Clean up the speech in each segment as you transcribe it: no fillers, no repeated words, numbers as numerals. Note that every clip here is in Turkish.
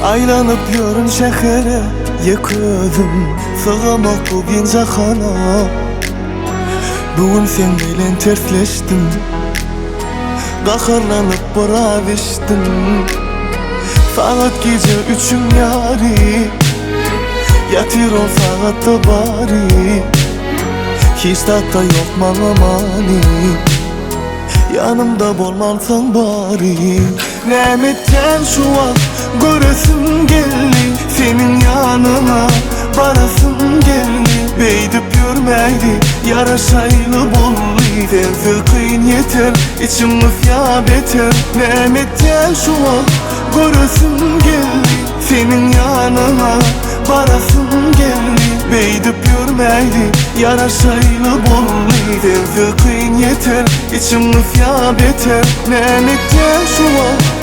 Aylanıp yürün şehre yıkıdım, sığamak bugün cahana. Bugün sen bilen tersleştim, qaharlanıp bırak içtim. Saat gece üçün yari, yatır ol saatte bari. Hiç tatta yok bana mani, yanımda bolmalsan bari. Nemetten şu an göresim geldi, senin yanına barasım geldi. Beydip yürmeydi, yaraşaylı bolli. Sensiz kıyın yeter, içim ya beter. Nemetten şu an göresim geldi, senin yanına barasım geldi. Beydip yürmeydi, yaraşaylı bolli. Sensiz kıyın yeter, içim ya beter. Nemetten şu an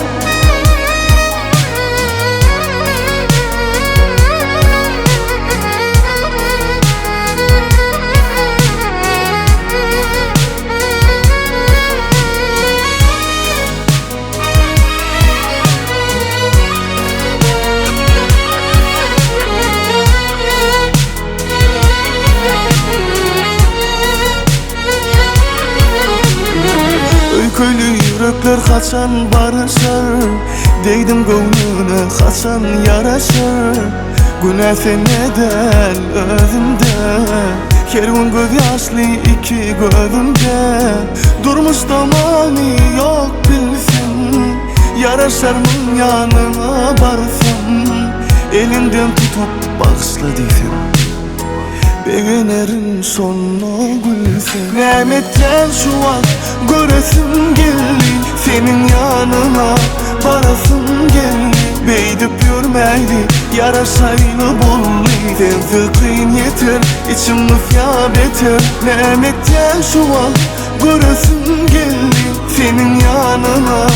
Öykülü yürekler kaçan barışar, deydim gönlüne kaçan yaraşır. Günah seneden özümde, kervan göz yaşlı iki gözümde. Durmuş zamanı yok bilsin, yaraşar mı yanına varsam. Elinden tutup bağışla desem, beğenirim sonuna gülsen. Nemetten şu an göresim geldi, senin yanına barasım geldi. Beydip yürmeydi, yaraşaylı bolli. Sensiz kıyın yeter, içim ya beter. Nemetten şu an göresim geldi, senin yanına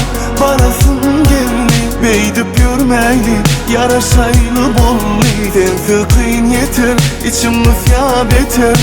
barasım geldi. Beydip yürmeydi, yaraşaylı bolli. Sensiz kıyın yeter, içim ya beter.